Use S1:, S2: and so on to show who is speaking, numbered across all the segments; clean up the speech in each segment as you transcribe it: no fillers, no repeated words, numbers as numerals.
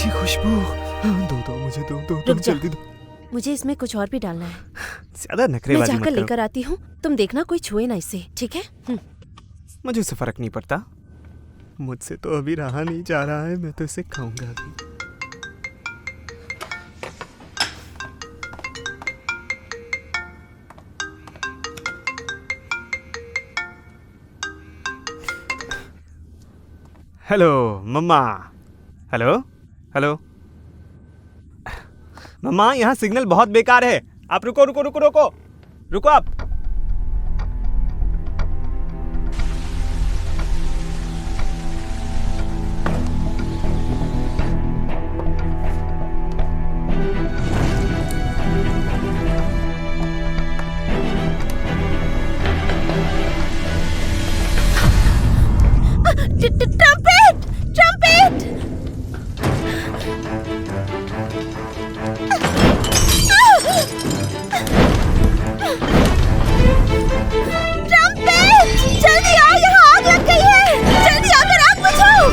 S1: अच्छी खुशबू। दो मुझे दो
S2: रुक जा।
S1: जल्दी दो।
S2: मुझे इसमें कुछ और भी डालना है।
S1: ज्यादा
S2: मैं
S1: नखरेबाजी मत
S2: जाकर
S1: करो।
S2: लेकर आती हूँ, तुम देखना कोई छुए ना इसे, ठीक है?
S1: मुझे उससे फर्क नहीं पड़ता। मुझसे तो अभी रहा नहीं जा रहा है, मैं तो इसे खाऊंगा अभी। हेलो मम्मा। हेलो हेलो मम्मा, यहाँ सिग्नल बहुत बेकार है। आप रुको रुको रुको रुको रुको आप।
S2: ट्रम्पेट! ट्रम्पेट! ट्रम्पेट! जल्दी आओ, यहाँ आग लग गई है! जल्दी आकर आग बुझाओ!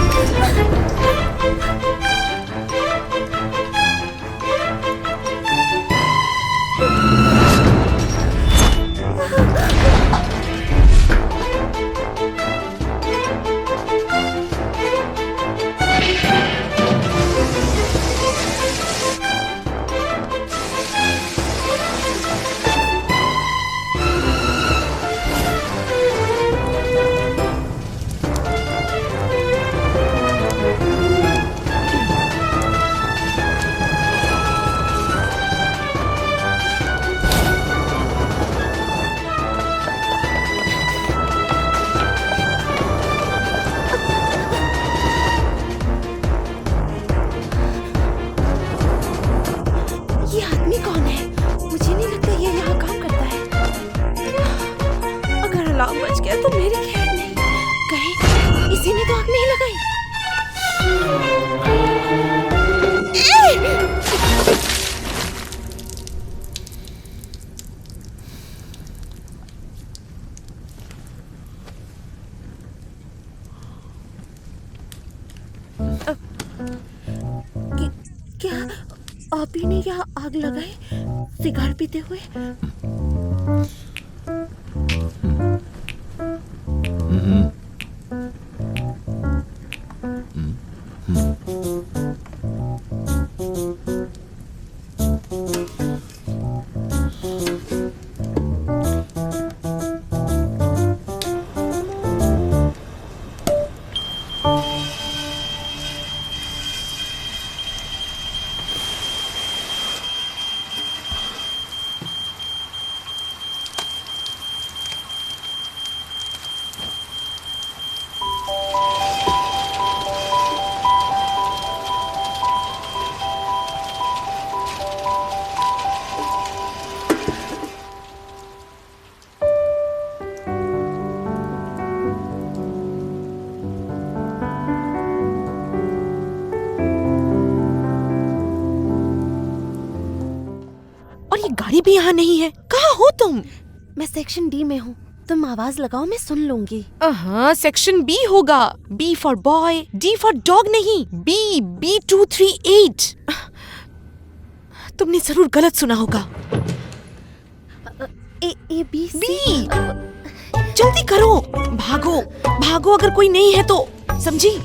S2: ये आदमी कौन है? मुझे नहीं लगता ये यहाँ काम करता है। अगर अलार्म बज गया तो मेरी खैर नहीं। कहीं इसी ने तो आग नहीं लगाई। क्या आप ही ने यहाँ आग लगाई सिगार पीते हुए? और ये गाड़ी भी यहाँ नहीं है। कहाँ हो तुम? मैं सेक्शन डी में हूँ। तुम आवाज लगाओ, मैं सुन लूंगी। हाँ, सेक्शन बी होगा। B for boy, D for dog नहीं। बी 238। तुमने जरूर गलत सुना होगा। A B C. जल्दी करो, भागो भागो, अगर कोई नहीं है तो, समझी?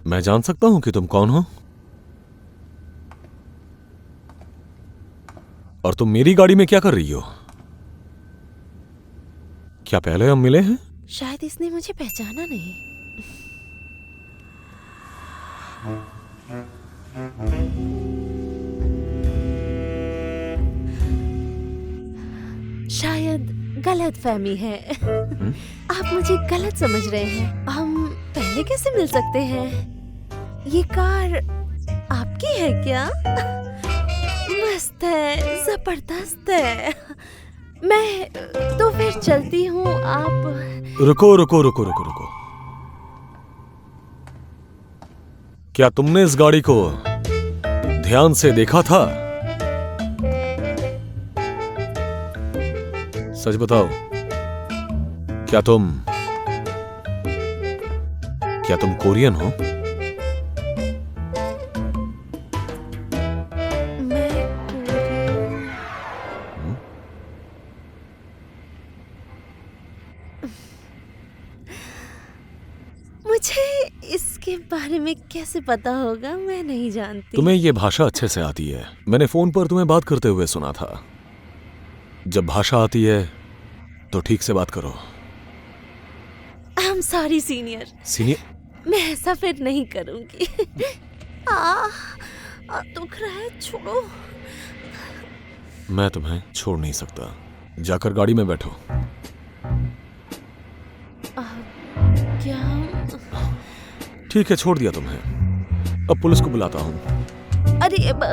S3: मैं जान सकता हूं कि तुम कौन हो? और तुम मेरी गाड़ी में क्या कर रही हो? क्या पहले हम मिले हैं?
S2: शायद इसने मुझे पहचाना नहीं। शायद गलतफहमी है। आप मुझे गलत समझ रहे हैं। हम पहले कैसे मिल सकते हैं? ये कार आपकी है क्या? मस्त है, जबरदस्त है। मैं तो फिर चलती हूँ। आप
S3: रुको रुको रुको रुको रुको। क्या तुमने इस गाड़ी को ध्यान से देखा था? सच बताओ, क्या तुम कोरियन हो?
S2: मैं मुझे इसके बारे में कैसे पता होगा? मैं नहीं जानती।
S3: तुम्हें ये भाषा अच्छे से आती है। मैंने फोन पर तुम्हें बात करते हुए सुना था। जब भाषा आती है तो ठीक से बात करो।
S2: I am sorry senior.
S3: Senior?
S2: मैं ऐसा फिर नहीं करूंगी। दुख रहा है, छोड़ो।
S3: मैं तुम्हें छोड़ नहीं सकता। जाकर गाड़ी में बैठो।
S2: क्या?
S3: ठीक है, छोड़ दिया तुम्हें। अब पुलिस को बुलाता हूँ।
S2: अरे
S3: अब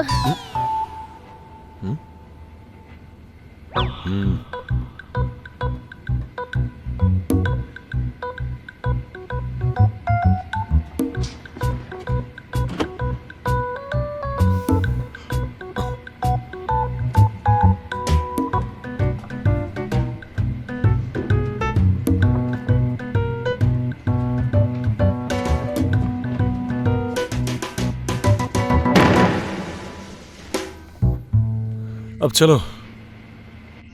S3: चलो,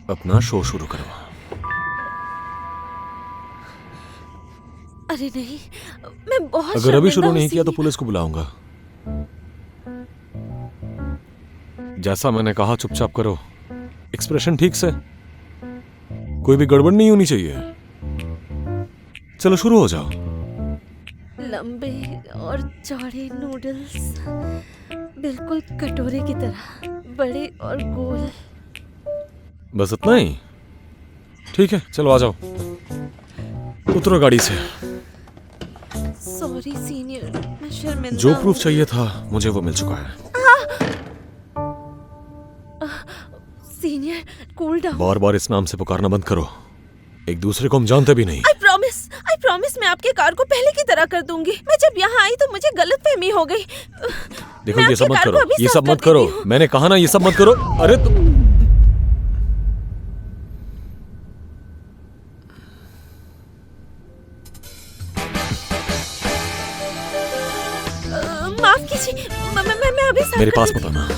S3: अपना शो शुरू करो।
S2: अरे नहीं, मैं बहुत
S3: अगर अभी शुरू
S2: शर्मिंदा
S3: नहीं किया तो
S2: हूँ
S3: पुलिस को बुलाऊंगा। जैसा मैंने कहा चुपचाप करो। एक्सप्रेशन ठीक से, कोई भी गड़बड़ नहीं होनी चाहिए। चलो शुरू हो जाओ।
S2: लंबे और चौड़े नूडल्स, बिल्कुल कटोरे की तरह, बड़े और गोल।
S3: बस इतना ही? ठीक है, चलो आ जाओ। उतरो गाड़ी से।
S2: सॉरी सीनियर, मैं शर्मिंदा
S3: जो प्रूफ
S2: हूँ।
S3: चाहिए था मुझे वो मिल चुका है।
S2: Senior, cool down.
S3: बार बार इस नाम से पुकारना बंद करो। एक दूसरे को हम जानते भी नहीं।
S2: आई प्रॉमिस मैं आपके कार को पहले की तरह कर दूंगी। मैं जब यहाँ आई तो मुझे गलतफहमी हो गई।
S3: देखो,
S2: मैं
S3: ये सब
S2: आपकी
S3: मत
S2: कार को
S3: करो,
S2: अभी
S3: ये
S2: साफ
S3: सब
S2: कर
S3: मत करो।
S2: देती हूँ।
S3: मैंने कहा ना, ये सब मत करो। अरे
S2: माफ कीजिए, मैं अभी साफ
S3: मेरे
S2: कर
S3: पास
S2: देती
S3: मत आना।
S2: हूँ।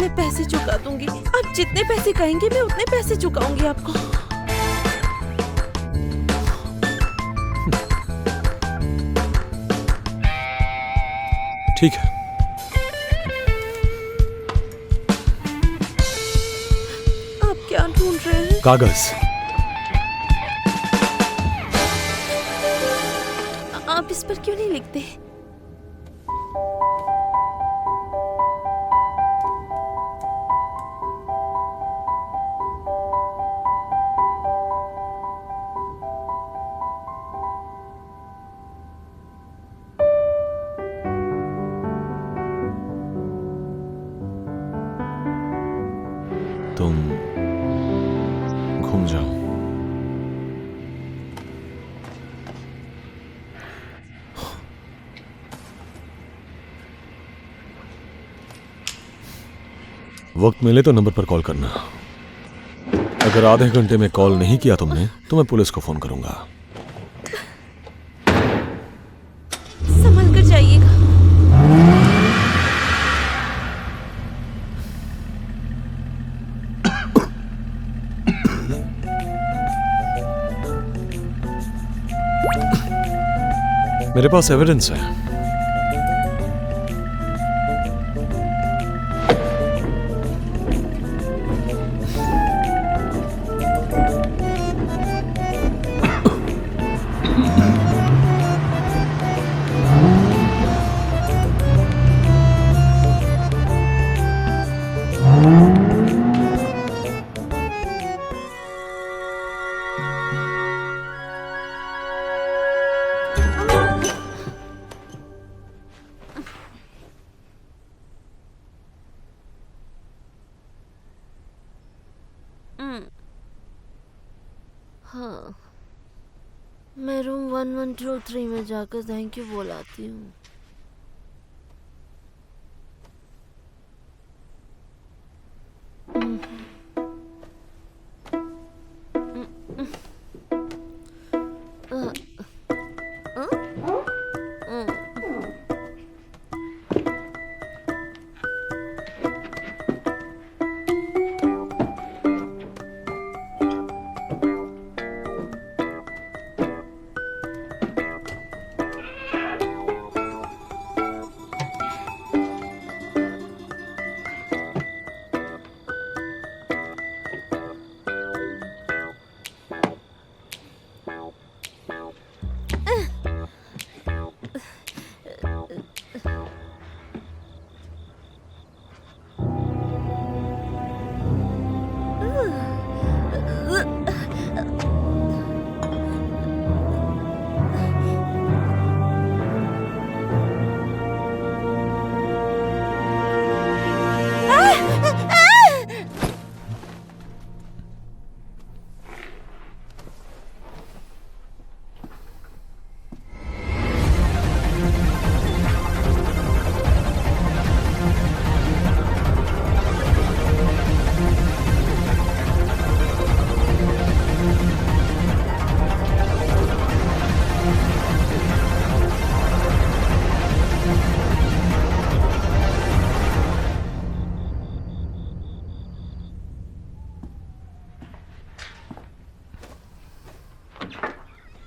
S2: मैं पैसे चुका दूंगी। आप जितने पैसे कहेंगे मैं उतने पैसे चुकाऊंगी आपको।
S3: ठीक है।
S2: आप क्या ढूंढ रहे हैं?
S3: कागज।
S2: आप इस पर क्यों नहीं लिखते?
S3: तुम घूम जाओ। वक्त मिले तो नंबर पर कॉल करना। अगर आधे घंटे में कॉल नहीं किया तुमने तो मैं पुलिस को फोन करूंगा।
S2: संभल कर जाइएगा।
S3: मेरे पास एविडेंस है।
S2: हाँ, मैं रूम 1123 में जाकर थैंक यू बोलाती हूँ।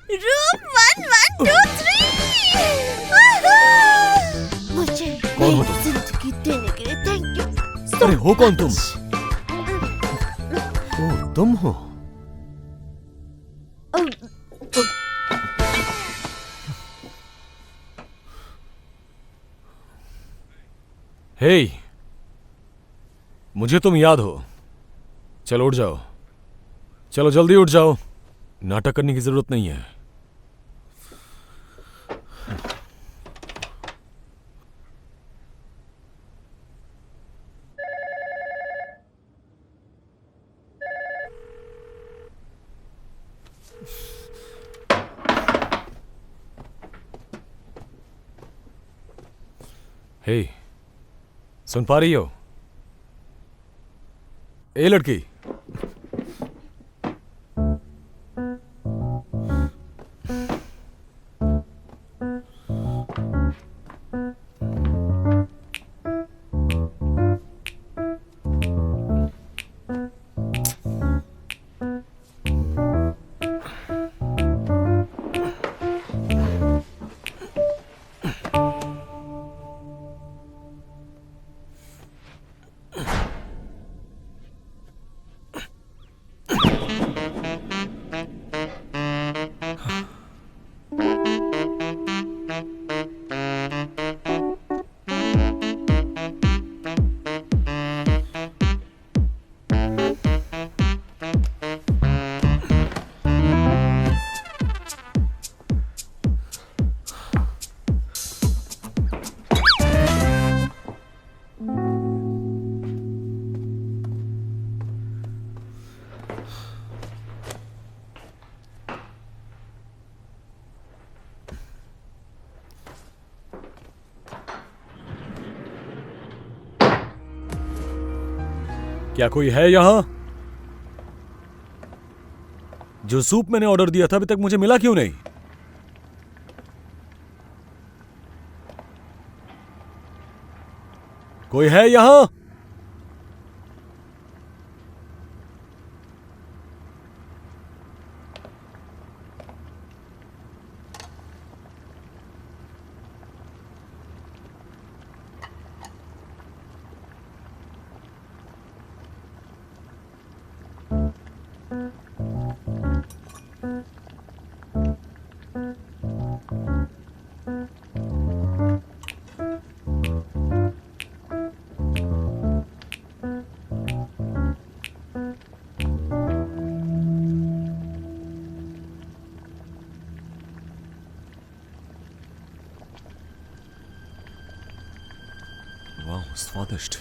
S2: रूम 1123। मुझे
S3: कौन हो
S2: नई
S3: तुम?
S2: जिंदगी देने के लिए थैंक यू।
S3: अरे हो कौन तुम? ओ तुम हो? हे मुझे तुम याद हो। चलो उठ जाओ, चलो जल्दी उठ जाओ, नाटक करने की जरूरत नहीं है। हे सुन पा रही हो? ए लड़की, क्या कोई है यहां? जो सूप मैंने ऑर्डर दिया था अभी तक मुझे मिला क्यों नहीं? कोई है यहां? वाह स्वादिष्ट।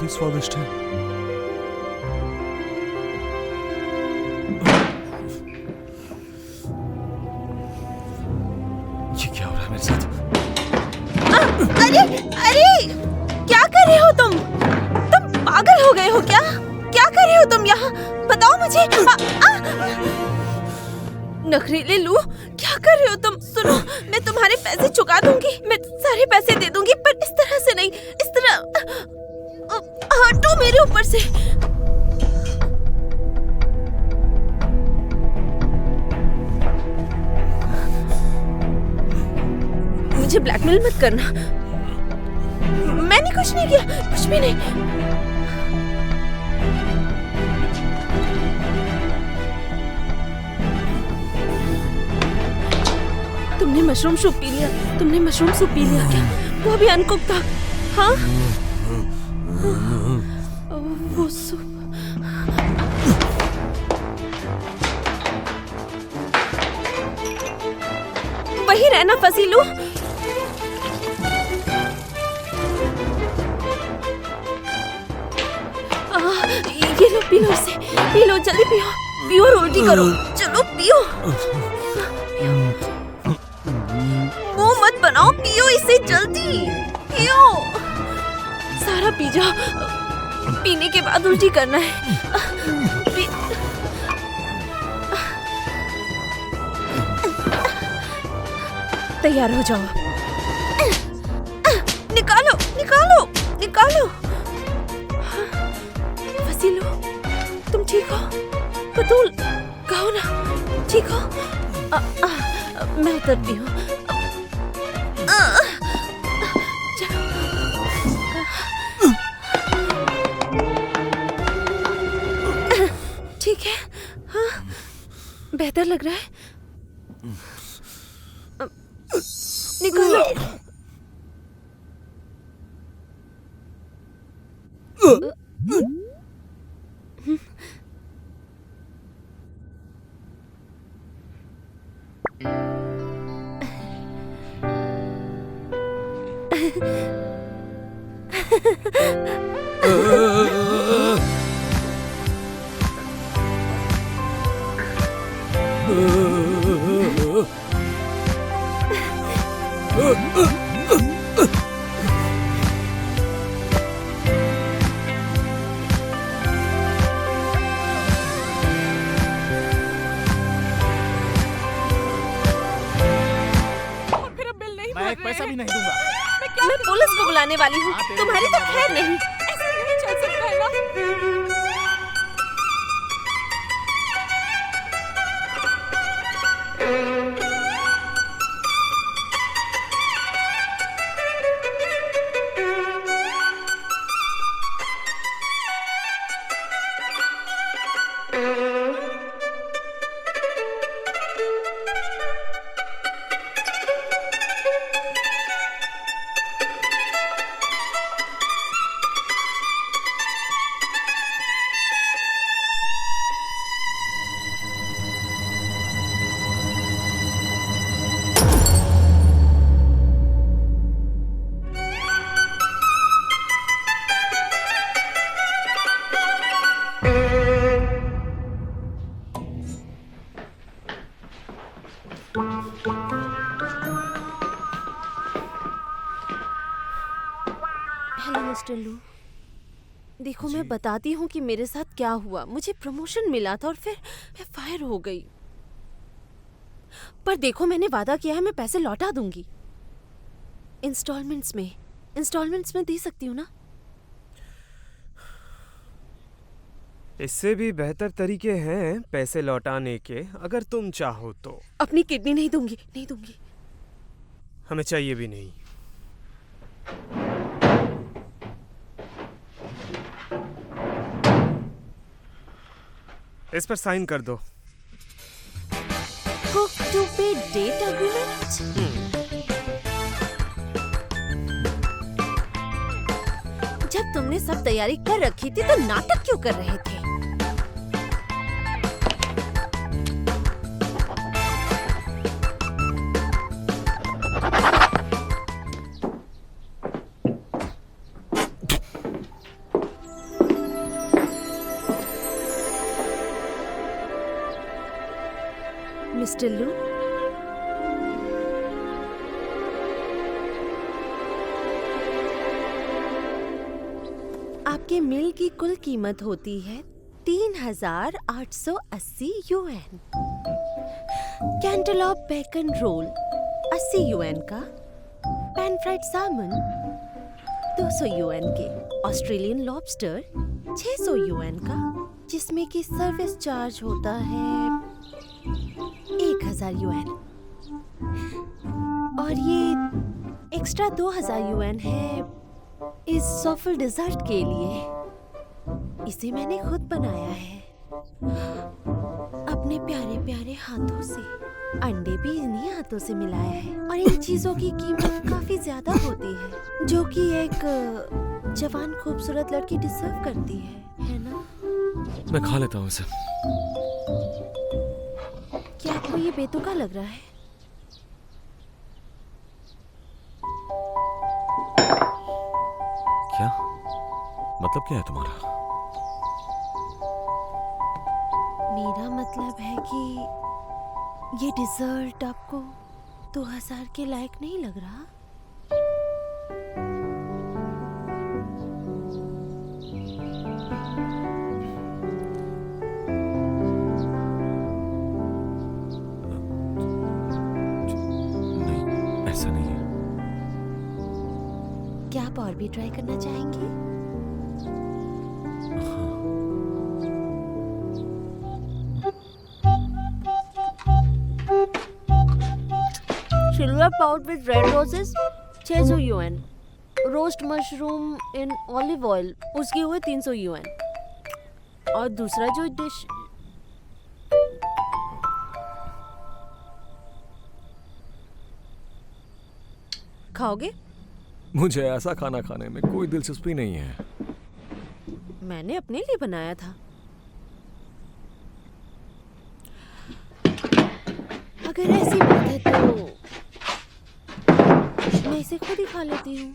S3: बिल्कुल स्वादिष्ट है। ये क्या हो रहा है मेरे साथ?
S2: अरे अरे, क्या कर रहे हो तुम? तुम पागल हो गए हो क्या? क्या कर रहे हो तुम यहाँ? बताओ मुझे। नखरीले लू, क्या कर रहे हो तुम? सुनो, मैं तुम्हारे पैसे चुका दूंगी, मैं सारे पैसे दे दूंगी, पर इस तरह से नहीं, इस तरह। हटो मेरे ऊपर से। मुझे ब्लैकमेल मत करना। मैंने कुछ नहीं किया, कुछ भी नहीं। तुमने मशरूम सूप पी लिया? तुमने मशरूम सूप पी लिया क्या? वो भी अनकुक था। हाँ, वो सूप। वही रहना फसीलू। ये लो, पी लो इसे, पी लो, जल्दी पियो, पियो और उल्टी करो। चलो पियो, मुंह मत बनाओ, पियो इसे जल्दी, पियो। सारा पी जाओ, पीने के बाद उल्टी करना है। तैयार हो जाओ। निकालो निकालो निकालो। फसीलू, तुम ठीक हो? बतूल, कहो ना, ठीक हो? मैं उतरती हूँ। ठीक है? हाँ, बेहतर लग रहा है। निकालो।
S4: पैसा भी नहीं दूंगा।
S2: मैं पुलिस को बुलाने वाली हूँ, तुम्हारी तो खैर नहीं। ऐसे नहीं चल सकता है ना। हेलो मिस्टर लू, देखो मैं बताती हूँ कि मेरे साथ क्या हुआ। मुझे प्रमोशन मिला था और फिर मैं फायर हो गई। पर देखो, मैंने वादा किया है, मैं पैसे लौटा दूंगी। इंस्टॉलमेंट्स में दे सकती हूँ ना?
S1: इससे भी बेहतर तरीके हैं पैसे लौटाने के, अगर तुम चाहो तो।
S2: अपनी किडनी नहीं दूंगी, नहीं दूंगी।
S1: हमें चाहिए भी नहीं। इस पर साइन कर दो।
S2: कुक टू पे डेट एग्रीमेंट। जब तुमने सब तैयारी कर रखी थी तो नाटक क्यों कर रहे थे? मिस्टर लू। आपके मील की कुल कीमत होती है 3,880 यूएन। कैंटरलॉप बेकन रोल 80 यूएन का, पैन फ्राइड सामन 200 यूएन के, ऑस्ट्रेलियन लॉबस्टर 600 यूएन का, जिसमें कि सर्विस चार्ज होता है 1,000 यूएन, और ये एक्स्ट्रा 2,000 यूएन है इस सॉफल डिजर्ट के लिए। इसे मैंने खुद बनाया है अपने प्यारे प्यारे हाथों से। अंडे भी इन्हीं हाथों से मिलाया है, और इन चीजों की कीमत काफी ज्यादा होती है, जो कि एक जवान खूबसूरत लड़की डिजर्व करती है ना?
S3: मैं खा लेता हूँ इसे।
S2: क्या आपको ये बेतुका लग रहा है?
S3: क्या मतलब, क्या है तुम्हारा?
S2: मेरा मतलब है कि ये डिजर्ट आपको 2,000 के लायक नहीं लग रहा?
S3: नहीं, ऐसा नहीं है।
S2: क्या आप और भी ट्राई करना चाहेंगे? सिल्वर पाउड विद रेड रोजेस 600 यूएन, roast mushroom in olive oil उसके हुए 300 यूएन, और दूसरा जो डिश खाओगे?
S3: मुझे ऐसा खाना खाने में कोई दिलचस्पी नहीं है।
S2: मैंने अपने लिए बनाया था। अगर ऐसी बात है तो मैं इसे खुद ही खा लेती हूँ।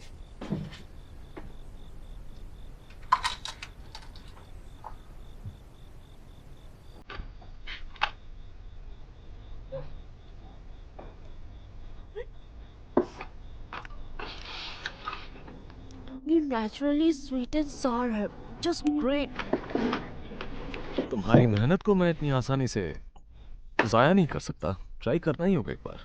S2: ये नेचुरली स्वीट एंड सॉर है, जस्ट ग्रेट।
S3: तुम्हारी मेहनत को मैं इतनी आसानी से जाया नहीं कर सकता। ट्राई करना ही होगा एक बार।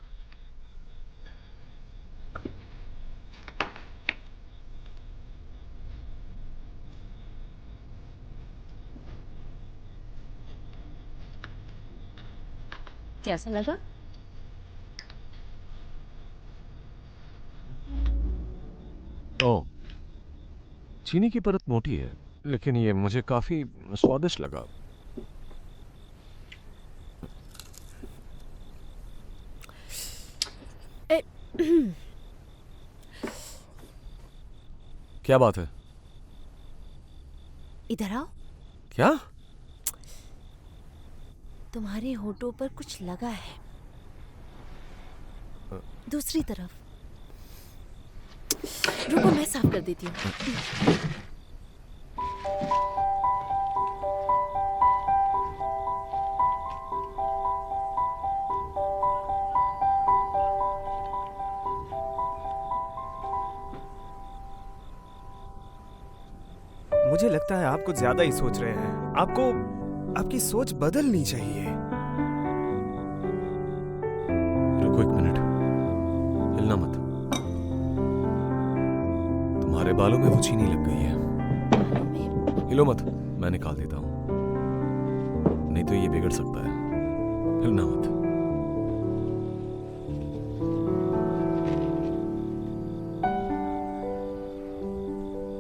S2: कैसा लगा?
S3: ओह, चीनी की परत मोटी है, लेकिन ये मुझे काफी स्वादिष्ट लगा। क्या बात है?
S2: इधर आओ।
S3: क्या?
S2: तुम्हारे होठों पर कुछ लगा है। दूसरी तरफ। रुको, मैं साफ कर देती हूँ।
S1: मुझे लगता है आप कुछ ज्यादा ही सोच रहे हैं। आपको आपकी सोच बदलनी चाहिए।
S3: रुको एक मिनट, हिलना मत। तुम्हारे बालों में वो चीनी लग गई है। हिलो मत, मैं निकाल देता हूं, नहीं तो ये बिगड़ सकता है। हिलना मत।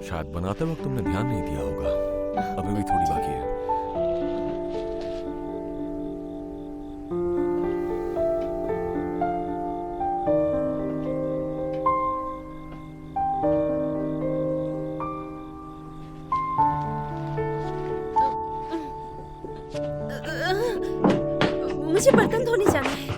S3: शायद बनाते वक्त तुमने ध्यान नहीं दिया होगा, अभी भी थोड़ी बाकी है।
S2: मुझे बर्तन धोने जाना है।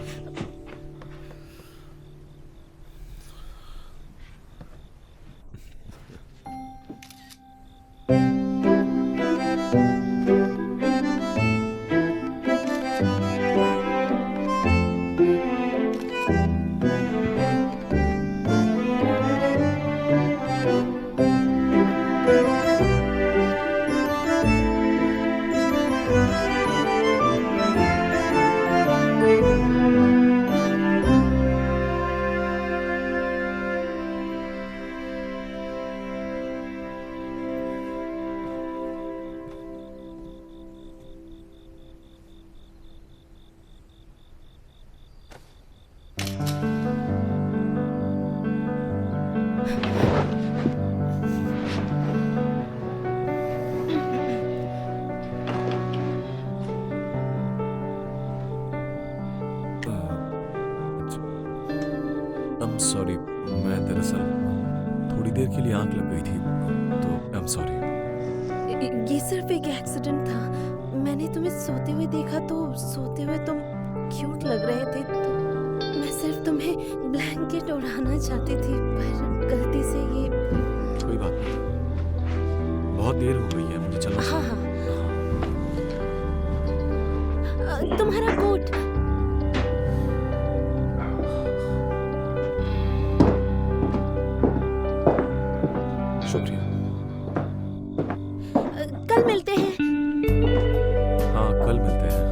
S3: सॉरी, मैं दरअसल थोड़ी देर के लिए आंख लग गई थी, तो आई एम सॉरी।
S2: ये सिर्फ एक एक्सीडेंट था। मैंने तुम्हें सोते हुए देखा तो सोते हुए तुम क्यूट लग रहे थे, तो मैं सिर्फ तुम्हें ब्लैंकेट उड़ाना चाहती थी, पर गलती से ये।
S3: कोई बात नहीं, बहुत देर हो गई है, मुझे चलना
S2: हाँ
S3: चाहिए।
S2: हाँ, तुम्हारा कोट।
S3: शुक्रिया।
S2: कल मिलते हैं।
S3: हाँ, कल मिलते हैं।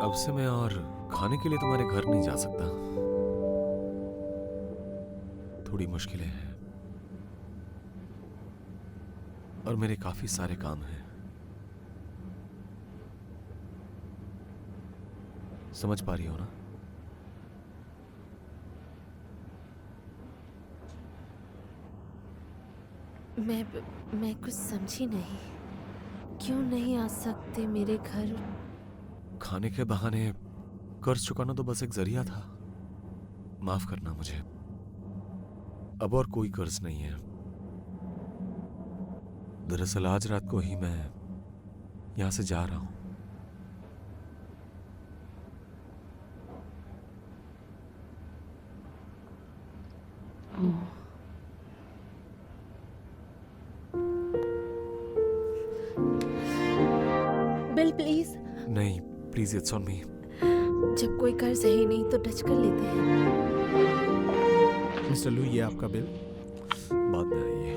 S3: अब से मैं और खाने के लिए तुम्हारे घर नहीं जा सकता, थोड़ी मुश्किलें हैं और मेरे काफी सारे काम हैं। समझ पा रही हो ना?
S2: मैं कुछ समझी नहीं। क्यों नहीं आ सकते मेरे घर?
S3: खाने के बहाने कर्ज चुकाना तो बस एक जरिया था। माफ करना मुझे, अब और कोई कर्ज नहीं है। दरअसल आज रात को ही मैं यहां से जा रहा हूं।
S2: Bill please.
S3: नहीं प्लीज, इट्स ऑन मी।
S2: जब कोई कर्ज है ही नहीं तो टच कर लेते हैं।
S1: मिस्टर लू, ये आपका बिल।
S3: बाद में आइए।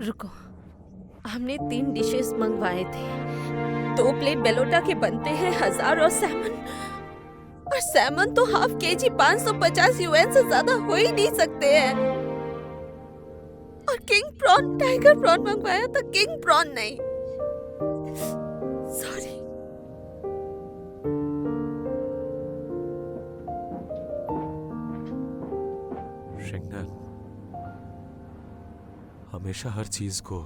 S2: रुको, हमने 3 डिशेस मंगवाए थे। 2 प्लेट बेलोटा के बनते हैं 1000, और सैमन तो हाफ केजी 550 UN से ज्यादा हो ही नहीं सकते हैं। और किंग प्रॉन, टाइगर प्रॉन मंगवाया था, किंग प्रॉन नहीं। सॉरी।
S3: शेंगन, हमेशा हर चीज को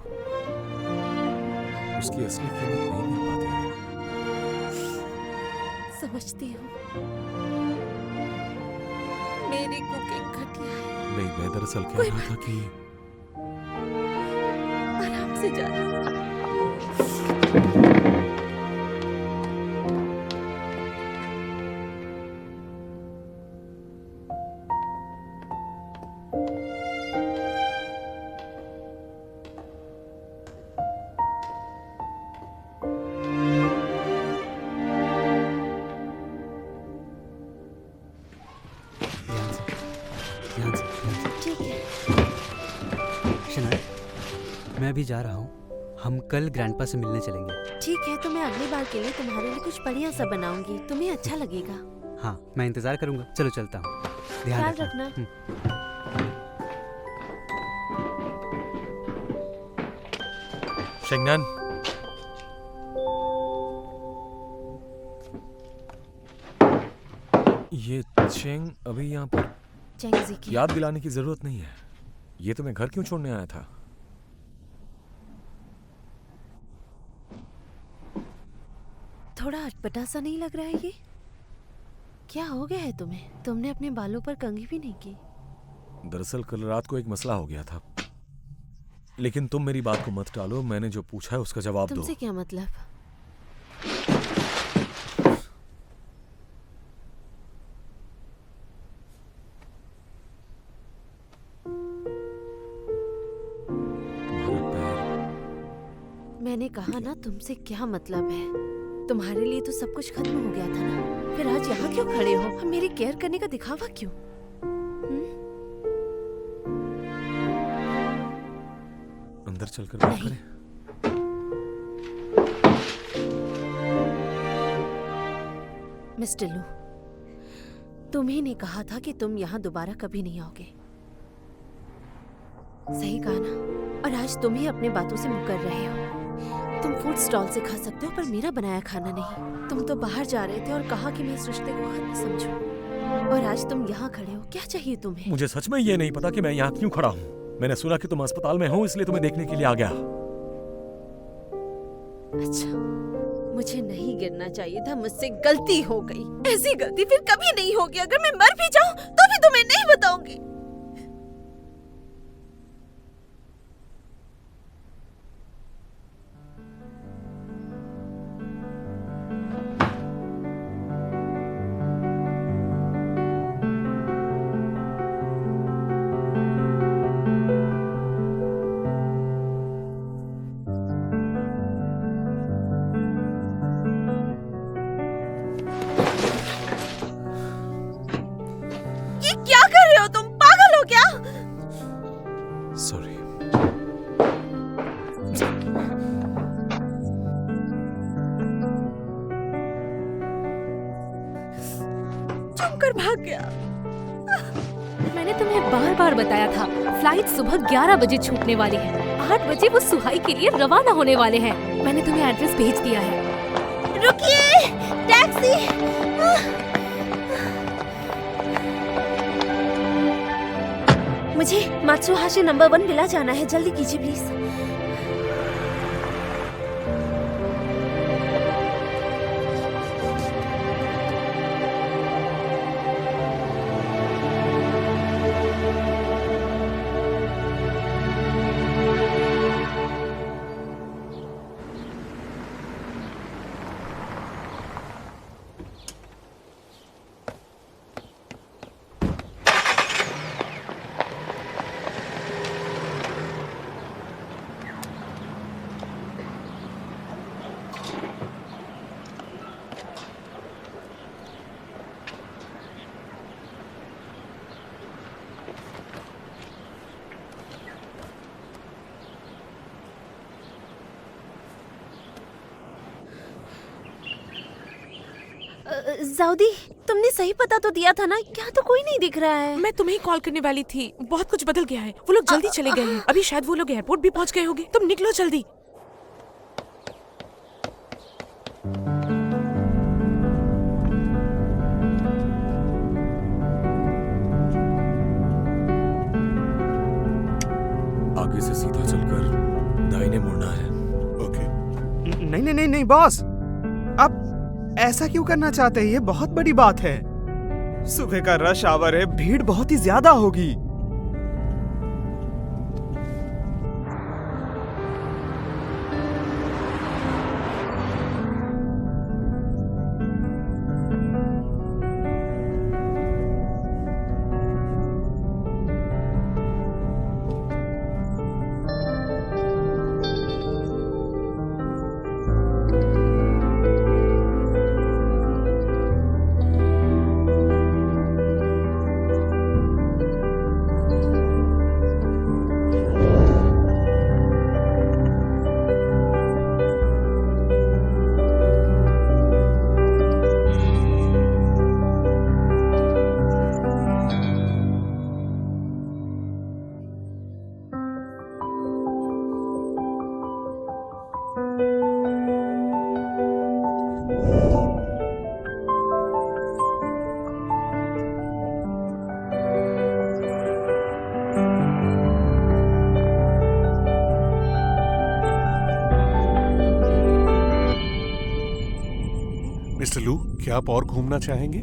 S3: उसकी असली कीमत नहीं मिल पाती है।
S2: समझती हूँ, मेरी कुकिंग घटिया है।
S3: नहीं, मैं दरअसल कह
S2: कोई
S3: रहा था कि
S2: आराम से जाना।
S5: ध्यान से।
S2: ठीक है।
S5: शनाया, मैं अभी जा रहा हूँ। हम कल ग्रैंडपा से मिलने चलेंगे।
S2: ठीक है, तो मैं अगली बार के लिए तुम्हारे लिए कुछ बढ़िया सा बनाऊंगी, तुम्हें अच्छा लगेगा।
S5: हाँ, मैं इंतजार करूंगा। चलो चलता हूँ। ध्यान
S2: ख्याल रखना।
S3: शेंगन, ये चेंग अभी यहाँ पर
S2: चेंगजी की।
S3: याद दिलाने की जरूरत नहीं है। ये तुम्हें घर क्यों छोड़ने आया था?
S2: थोड़ा अटपटा सा नहीं लग रहा है ये? क्या हो गया है तुम्हें? तुमने अपने बालों पर कंघी भी नहीं की।
S3: दरअसल कल रात को एक मसला हो गया था, लेकिन तुम मेरी बात को मत टालो। मैंने जो पूछा है उसका जवाब दो।
S2: तुमसे क्या मतलब?
S3: तुम्हारा पैर।
S2: मैंने कहा ना, तुमसे क्या मतलब है? तुम्हारे लिए तो सब कुछ खत्म हो गया था ना, फिर आज यहाँ क्यों खड़े हो? अब मेरी केयर करने का दिखावा क्यों?
S3: अंदर चलकर बात
S2: नहीं।
S3: करें।
S2: मिस्टर लू, तुम ही ने कहा था कि तुम यहाँ दोबारा कभी नहीं आओगे। सही कहा ना? और आज तुम ही अपने बातों से मुकर रहे हो। तुम फूड स्टॉल से खा सकते हो पर मेरा बनाया खाना नहीं। तुम तो बाहर जा रहे थे और कहा कि मैं इस रिश्ते को खत्म समझूं। और आज तुम यहाँ खड़े हो। क्या चाहिए तुम्हें?
S3: मुझे सच में ये नहीं पता कि मैं यहाँ क्यों खड़ा हूँ। मैंने सुना कि तुम अस्पताल में हो, इसलिए तुम्हें देखने के लिए आ गया।
S2: अच्छा, मुझे नहीं गिरना चाहिए था, मुझसे गलती हो गई। ऐसी गलती फिर कभी नहीं होगी। अगर मैं मर भी जाऊं तो भी तुम्हें नहीं बताऊंगी। क्या कर रहे हो तुम? पागल हो क्या?
S3: सॉरी।
S2: चुप कर भाग गया।
S6: मैंने तुम्हें बार बार बताया था, फ्लाइट सुबह 11 बजे छूटने वाली है। 8 बजे वो सुहाई के लिए रवाना होने वाले हैं। मैंने तुम्हें एड्रेस भेज दिया है।
S2: रुकिए, टैक्सी। मुझे मात्सुहाशी नंबर 1 विला जाना है। जल्दी कीजिए प्लीज। जाउदी, तुमने सही पता तो दिया था ना? क्या तो कोई नहीं दिख रहा है।
S7: मैं तुम्हें कॉल करने वाली थी। बहुत कुछ बदल गया है। वो लोग जल्दी चले गए हैं। अभी शायद वो लोग एयरपोर्ट भी पहुंच गए होंगे। तुम निकलो जल्दी।
S3: आगे से सीधा चलकर दाहिने मुड़ना है। ओके।
S1: नहीं नहीं नहीं नहीं बॉस, अब ऐसा क्यों करना चाहते हैं? ये बहुत बड़ी बात है। सुबह का रश आवर है, भीड़ बहुत ही ज्यादा होगी।
S8: मिस्टर लू, क्या आप और घूमना चाहेंगे?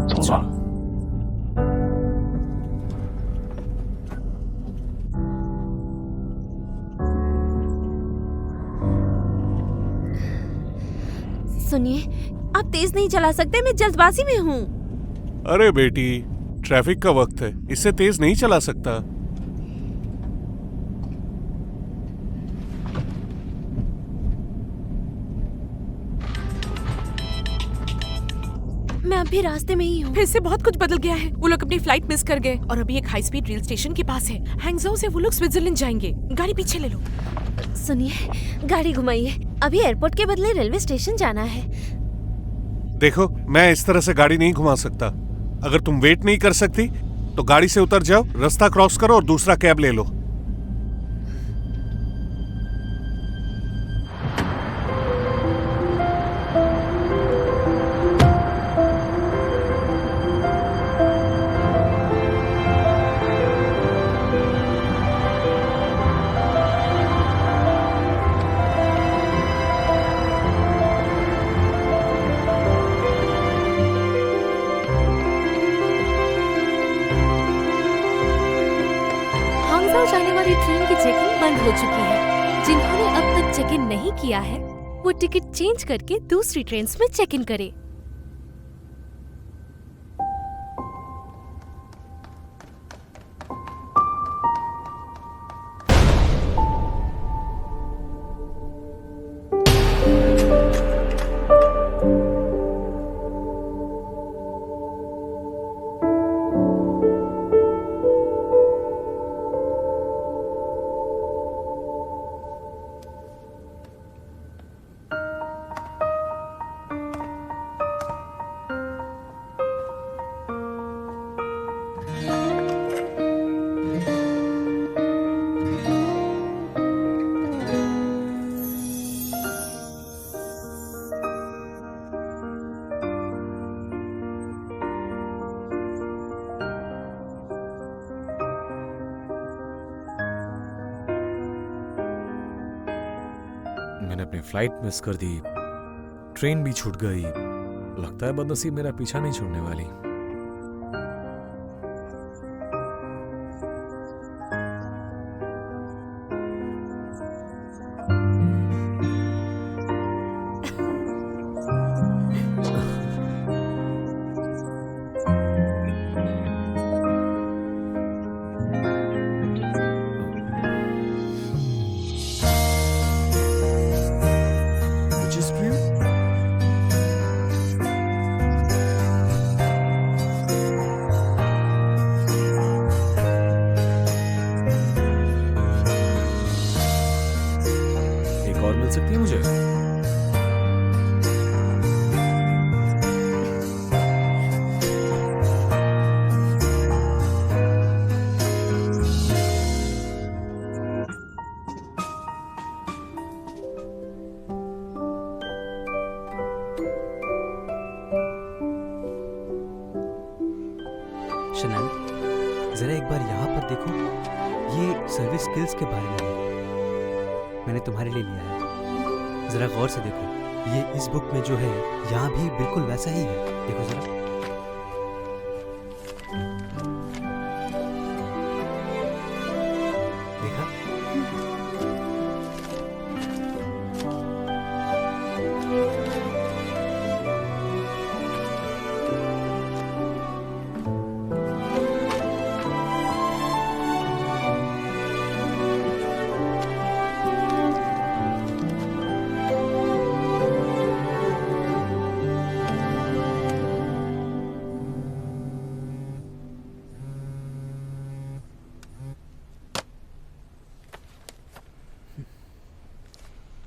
S3: चलो।
S2: सुनिए, आप तेज नहीं चला सकते, मैं जल्दबाजी में हूँ।
S8: अरे बेटी, ट्रैफिक का वक्त है, इससे तेज नहीं चला सकता।
S2: मैं अभी रास्ते में ही हूँ।
S7: फिर से बहुत कुछ बदल गया है। वो लोग अपनी फ्लाइट मिस कर गए और अभी एक हाई स्पीड रेल स्टेशन के पास है। हैंगझाऊ से वो लोग स्विट्जरलैंड जाएंगे। गाड़ी पीछे ले लो।
S2: सुनिए, गाड़ी घुमाइए। अभी एयरपोर्ट के बदले रेलवे स्टेशन जाना है।
S8: देखो, मैं इस तरह से गाड़ी नहीं घुमा सकता। अगर तुम वेट नहीं कर सकती तो गाड़ी से उतर जाओ, रास्ता क्रॉस करो और दूसरा कैब ले लो।
S6: हांगझाओ जाने वाली ट्रेन की चेकिंग बंद हो चुकी है। जिन्होंने अब तक चेक इन नहीं किया है वो टिकट चेंज करके दूसरी ट्रेन में चेक इन करे।
S3: मैंने अपनी फ्लाइट मिस कर दी, ट्रेन भी छूट गई। लगता है बदनसीब मेरा पीछा नहीं छोड़ने वाली। और मिल सकती है मुझे?
S5: शनैल, जरा एक बार यहाँ पर देखो। ये सर्विस स्किल्स के बारे में है। मैंने तुम्हारे लिए लिया है, जरा गौर से देखो। ये इस बुक में जो है यहाँ भी बिल्कुल वैसा ही है। देखो जरा। देखा?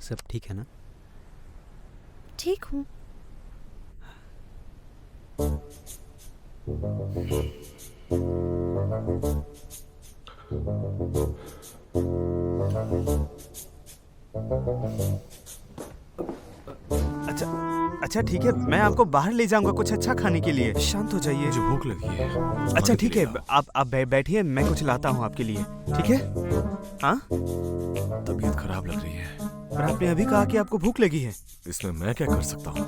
S5: सब ठीक है ना?
S2: ठीक हूँ।
S1: अच्छा ठीक है, मैं आपको बाहर ले जाऊंगा कुछ अच्छा खाने के लिए। शांत हो जाइए।
S3: मुझे भूख लगी है।
S1: अच्छा ठीक है, आप बैठिए, मैं कुछ लाता हूँ आपके लिए। ठीक है? हाँ?
S3: तबीयत खराब लग रही है।
S1: पर आपने अभी कहा कि आपको भूख लगी है।
S3: इसमें मैं क्या कर सकता हूँ?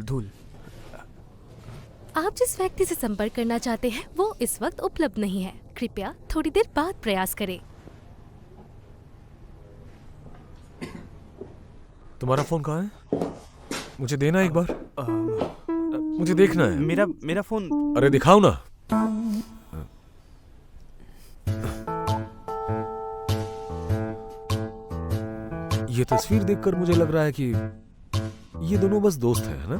S1: धूल।
S6: आप जिस व्यक्ति से संपर्क करना चाहते हैं वो इस वक्त उपलब्ध नहीं है। कृपया थोड़ी देर बाद प्रयास करें।
S3: तुम्हारा फोन कहाँ है? मुझे देना एक बार। मुझे देखना है।
S1: मेरा फोन।
S3: अरे दिखाओ ना। ये तस्वीर देखकर मुझे लग रहा है कि ये दोनों बस दोस्त हैं, है ना?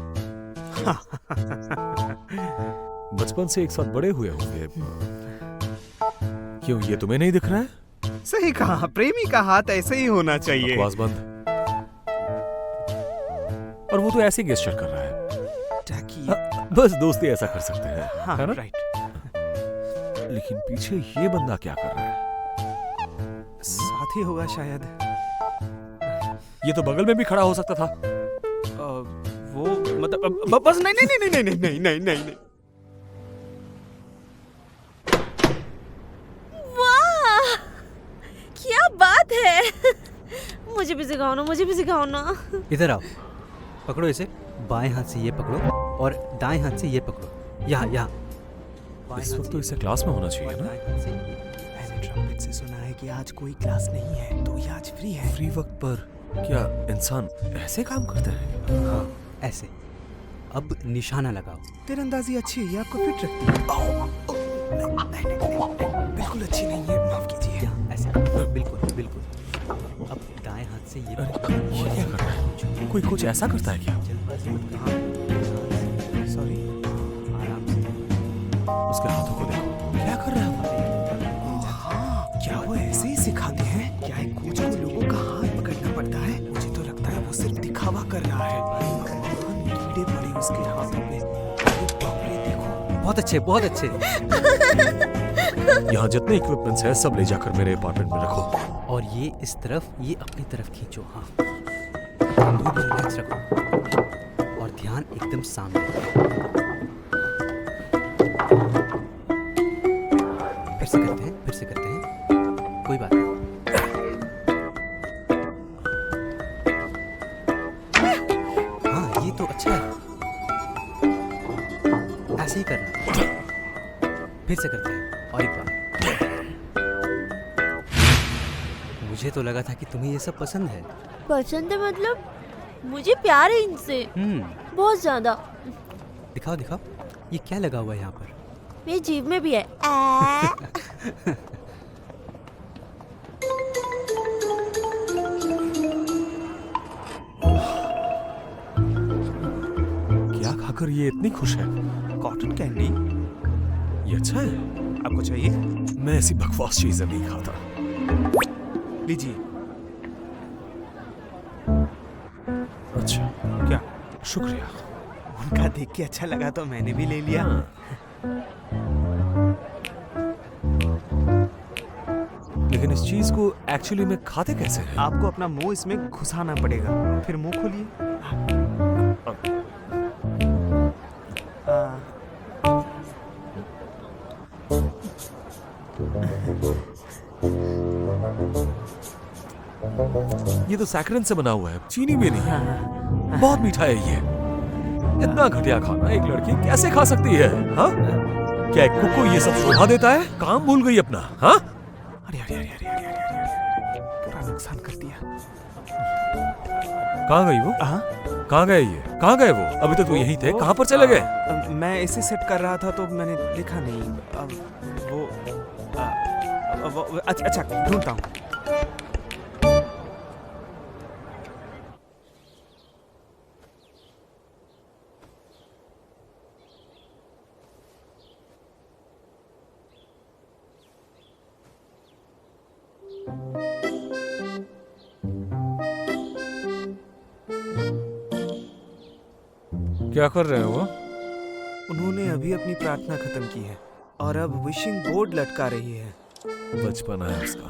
S3: बचपन से एक साथ बड़े हुए होंगे। क्यों, ये तुम्हें नहीं दिख रहा है?
S1: सही कहा, प्रेमी का हाथ ऐसे ही होना चाहिए।
S3: बकवास बंद। और वो तो ऐसे गेस्चर कर रहा है। बस दोस्ती ऐसा कर सकते हैं,
S1: हाँ,
S3: है ना?
S1: राइट।
S3: लेकिन पीछे ये बंदा क्या कर रहा है?
S1: साथी होगा शायद।
S3: ये तो बगल में भी खड़ा हो सकता था।
S1: वो मतलब बस नहीं नहीं नहीं नहीं नहीं नहीं नहीं नहीं नहीं।
S2: वाह, क्या बात है। मुझे भी सिखाओ ना, मुझे भी सिखाओ ना।
S5: इधर आओ, पकड़ो इसे। बाएं हाथ से ये पकड़ो और दाएं हाथ से ये पकड़ो। यहाँ यहाँ।
S3: इस वक्त तो इसे क्लास में होना चाहिए ना?
S1: मैंने ट्रम्पेट से सुना है कि आज कोई क्लास नहीं है, तो ये आज फ्री है।
S3: फ्री वक्त पर क्या इंसान ऐसे काम करता है?
S5: हाँ, ऐसे। अब निशाना लगाओ।
S1: तीरंदाजी अच्छी है, ये आपको फिट रखती है। नहीं, बिल्कुल अच्छी नहीं है, माफ कीजिए।
S5: यहाँ ऐसे, बिल्कुल बिल्कुल। अब दाएं हाथ से ये
S3: ये क्या कर रहा है? कोई कुछ ऐसा करता है क्या?
S5: जल्दबाजी मत करो।
S1: सॉरी।
S5: आराम से।
S3: उसके हाथों को देखो, क्या कर रहा है वो?
S1: क्या वो ऐसे ही सिखाते हैं? क्या एक कोच को लोगों का हाथ पकड़ना पड़ता है? मुझे तो लगता है वो सिर्फ दिखावा कर रहा है। कीड़े पड़े उसके हाथों में। अरे बाप रे, देखो।
S5: बहुत अच्छे, बहुत अच्छे।
S3: यहाँ जितने इक्विपमेंट्स हैं सब ले जाकर मेरे अपार्टमेंट में रखो।
S5: और ये इस तरफ, ये अपनी तरफ खींचो। हाँ, कंधों पे रिलैक्स रखो और ध्यान एकदम सामने। फिर से करते हैं, फिर से करते हैं। कोई बात नहीं। हाँ, ये तो अच्छा है। ऐसे ही करना। फिर से करते हैं और एक बार। मुझे तो लगा था कि तुम्हें ये सब पसंद है।
S2: पसंद है मतलब? मुझे प्यार है इनसे, बहुत ज्यादा।
S5: दिखाओ दिखाओ, ये क्या लगा हुआ है यहाँ पर?
S2: मेरी जीभ में भी है।
S3: क्या खाकर ये इतनी खुश है?
S1: कॉटन कैंडी
S3: ये अच्छा है।
S1: आपको चाहिए?
S3: मैं ऐसी बकवास चीजें नहीं खाता।
S1: लीजिए।
S3: अच्छा,
S1: क्या?
S3: शुक्रिया।
S1: उनका देख के अच्छा लगा तो मैंने भी ले लिया।
S3: लेकिन इस चीज को एक्चुअली में खाते कैसे हैं?
S1: आपको अपना मुंह इसमें घुसाना पड़ेगा। फिर मुंह खोलिए।
S3: ये तो सैकरन से बना हुआ है, चीनी भी नहीं है। बहुत मीठा है ये। इतना घटिया खाना एक लड़की कैसे खा सकती है? हाँ? क्या एक कुक को ये सब शोभा देता है? काम भूल गई अपना। हाँ?
S1: अरे अरे अरे अरे अरे अरे, पूरा नुकसान कर दिया।
S3: कहाँ गई वो?
S1: हाँ?
S3: कहाँ गए ये? कहाँ गए वो? अभी तो तू यहीं थे, कहाँ पर चले गए?
S1: मैं इसे सेट कर रहा था तो मैंने देखा नहीं। अब वो अच्छा ढूंढता हूँ।
S3: क्या कर रहे हो?
S1: उन्होंने अभी अपनी प्रार्थना खत्म की है और अब विशिंग बोर्ड लटका रही है।
S3: बचपना है उसका।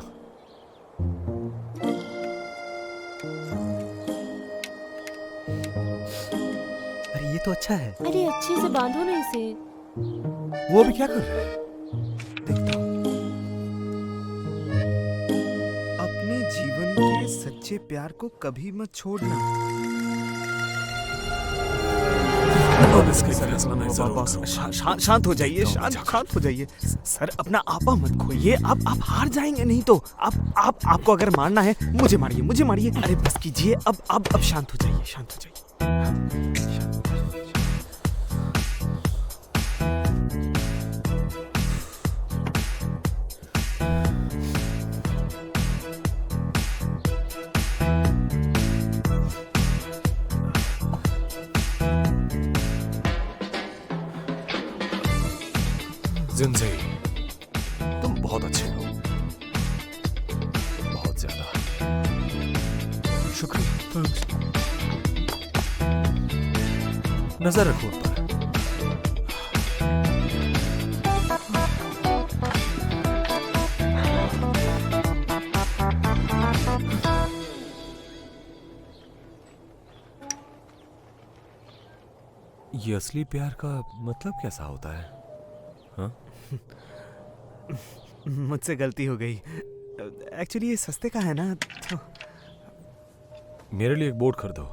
S5: अरे ये तो अच्छा है।
S2: अरे अच्छे से बांधो ना इसे।
S3: वो अभी क्या कर रहे हैं?
S1: देखता हूँ। अपने जीवन के सच्चे प्यार को कभी मत छोड़ना।
S3: अब इसके फैसला मैं जरूर
S1: बॉस,
S3: करूंगा।
S1: शांत हो जाइए, शांत हो जाइए। सर अपना आपा मत खोइए। आप हार जाएंगे नहीं तो। आपको अगर मारना है मुझे मारिए। अरे बस कीजिए। अब शांत हो जाइए, शांत हो जाइए।
S3: जिनसे तुम बहुत अच्छे हो, बहुत ज्यादा। शुक्रिया। नजर रखो उन पर। ये असली प्यार का मतलब कैसा होता है? हाँ?
S1: मुझसे गलती हो गई। एक्चुअली ये सस्ते का है ना, तो
S3: मेरे लिए एक बोर्ड खरीदो।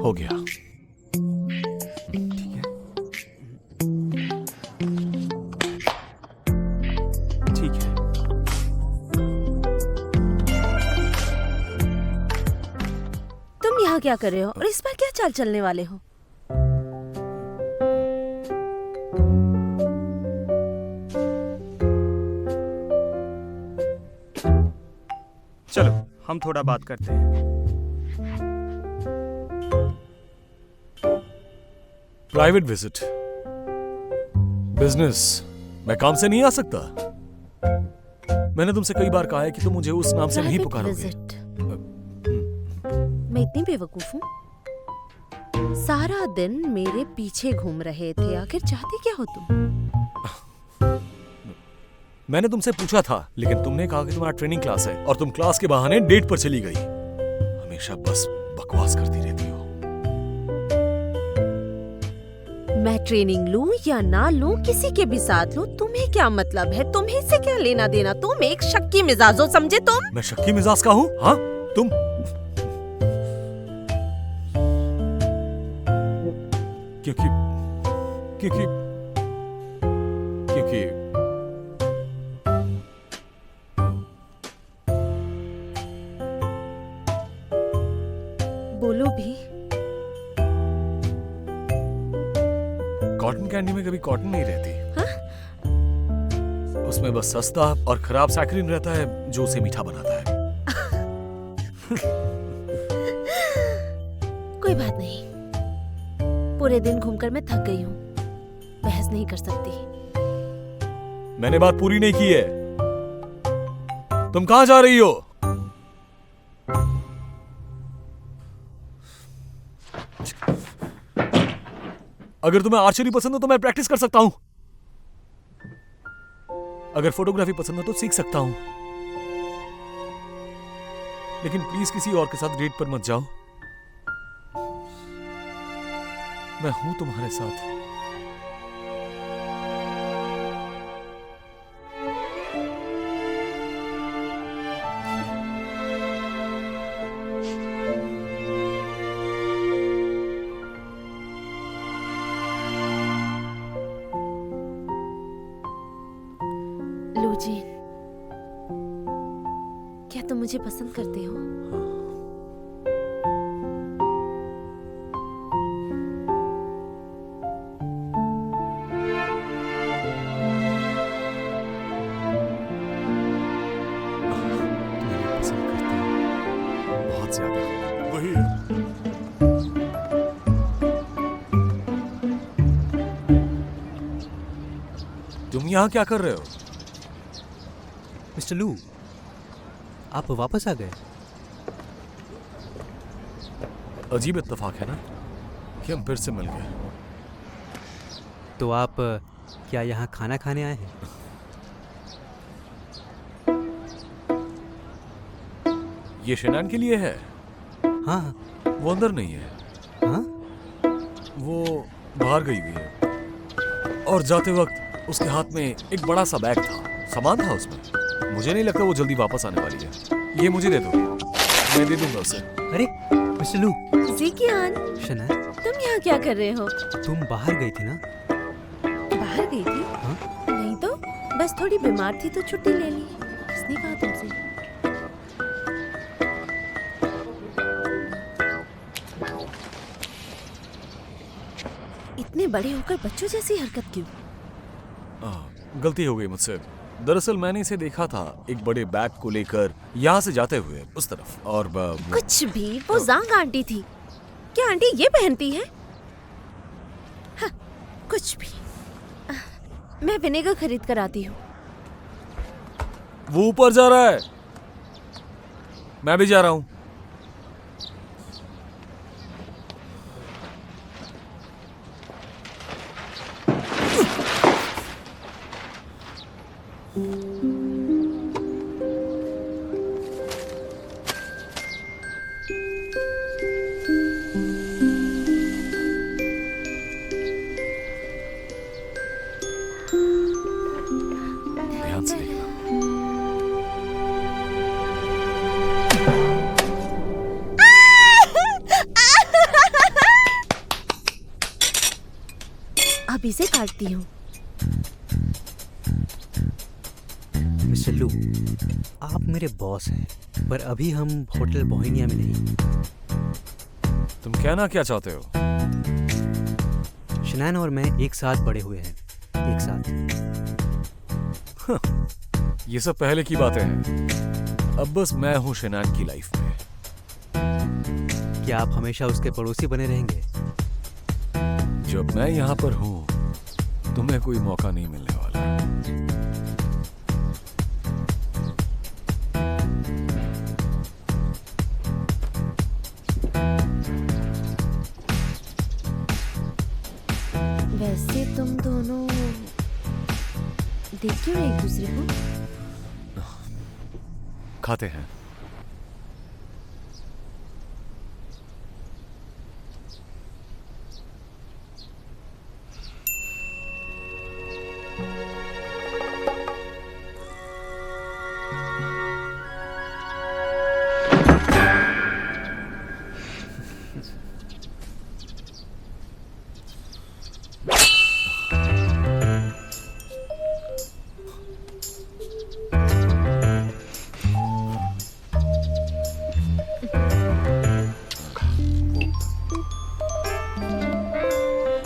S3: हो गया।
S1: ठीक है, ठीक है।
S2: तुम यहाँ क्या कर रहे हो और इस बार क्या चाल चलने वाले हो?
S1: चलो हम थोड़ा बात करते हैं।
S3: प्राइवेट विजिट, बिजनेस, मैं काम से नहीं आ सकता। मैंने तुमसे कई बार कहा है कि तुम मुझे उस नाम से नहीं
S2: Private
S3: पुकारोगे।
S2: visit। मैं इतनी बेवकूफ हूँ? सारा दिन मेरे पीछे घूम रहे थे, आखिर चाहते क्या हो तुम?
S3: मैंने तुमसे पूछा था, लेकिन तुमने कहा कि तुम्हारा ट्रेनिंग क्लास है और तुम क्लास के बहाने डेट पर चली गई। हमेशा बस बकवास करती रहती हो।
S2: मैं ट्रेनिंग लूं या ना लूं, किसी के भी साथ लूं, तुम्हें क्या मतलब है? तुम्हें से क्या लेना देना? तुम एक शक्की मिजाज हो, समझे तुम?
S3: मैं शक्की मिजाज का हूँ? हाँ, तुम क्योंकि क्योंकि क्योंकि
S2: बोलो भी।
S3: कॉटन कैंडी में कभी कॉटन नहीं रहती। उसमें बस सस्ता और खराब सैकरीन रहता है जो उसे मीठा बनाता है।
S2: कोई बात नहीं, पूरे दिन घूमकर मैं थक गई हूँ, बहस नहीं कर सकती।
S3: मैंने बात पूरी नहीं की है। तुम कहां जा रही हो? अगर तुम्हें आर्चरी पसंद हो तो मैं प्रैक्टिस कर सकता हूं। अगर फोटोग्राफी पसंद हो तो सीख सकता हूं। लेकिन प्लीज किसी और के साथ डेट पर मत जाओ। मैं हूं तुम्हारे साथ।
S2: लूजी, क्या तुम मुझे पसंद करते हो?
S3: तुम्हें पसंद करता हूं, बहुत ज्यादा।
S8: वही है।
S3: तुम यहां क्या कर रहे हो?
S5: मिस्टर लू, आप वापस आ गए?
S3: अजीब इत्तेफाक है ना कि हम फिर से मिल गए।
S5: तो आप क्या यहाँ खाना खाने आए हैं?
S3: ये शेनान के लिए है।
S5: हाँ।
S3: वो अंदर नहीं है।
S5: हाँ?
S3: वो बाहर गई हुई है और जाते वक्त उसके हाथ में एक बड़ा सा बैग था, सामान था उसमें। मुझे नहीं लगता वो जल्दी वापस आने वाली है। ये मुझे दे दो, मैं दे दूंगा उसे।
S5: अरे मिस्टर लू।
S2: ज़िकियान,
S5: शना,
S2: तुम यहाँ क्या कर रहे हो?
S5: तुम बाहर गई थी ना?
S2: बाहर गई थी?
S5: हाँ?
S2: नहीं तो, बस थोड़ी बीमार थी तो छुट्टी ले ली। किस किसने कहा तुमसे? इतने बड़े होकर बच्चों जैसी हरकत क्यों?
S3: गलती हो गई मुझसे। दरअसल मैंने इसे देखा था एक बड़े बैग को लेकर यहाँ से जाते हुए उस तरफ, और
S2: कुछ भी, वो जांग आंटी थी। क्या आंटी ये पहनती है? हाँ, कुछ भी। मैं विनेगर खरीद कर आती हूँ।
S3: वो ऊपर जा रहा है, मैं भी जा रहा हूँ। ध्यान से देखना।
S2: अब इसे काटती हूँ।
S5: मिस्टर लू, आप मेरे बॉस हैं, पर अभी हम होटल बोहेमिया में नहीं।
S3: तुम कहना क्या चाहते हो?
S5: शनान और मैं एक साथ बड़े हुए हैं, एक साथ।
S3: ये सब पहले की बातें हैं। अब बस मैं हूँ शनान की लाइफ में।
S5: क्या आप हमेशा उसके पड़ोसी बने रहेंगे?
S3: जब मैं यहाँ पर हूँ तुम्हें कोई मौका नहीं मिलने वाला।
S2: वैसे तुम दोनों देख क्यों एक दूसरे को?
S3: खाते हैं।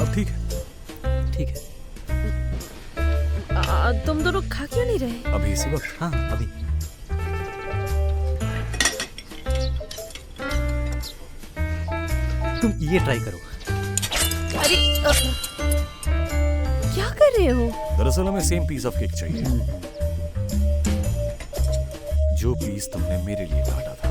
S3: अब ठीक है।
S5: ठीक है।
S2: तुम दोनों खा क्यों नहीं रहे?
S3: अभी इसी वक्त।
S5: हाँ, अभी। तुम ये ट्राई करो।
S2: अरे क्या कर रहे हो?
S3: दरअसल हमें सेम पीस ऑफ केक चाहिए, जो पीस तुमने मेरे लिए काटा था।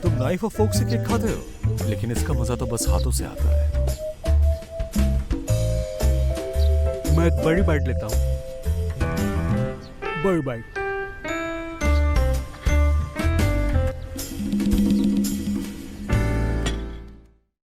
S3: तुम नाइफ और फोर्क से केक खाते हो, लेकिन इसका मजा तो बस हाथों से आता है।
S5: मैं एक बड़ी बाइट लेता हूँ।
S4: बड़ी बाइट।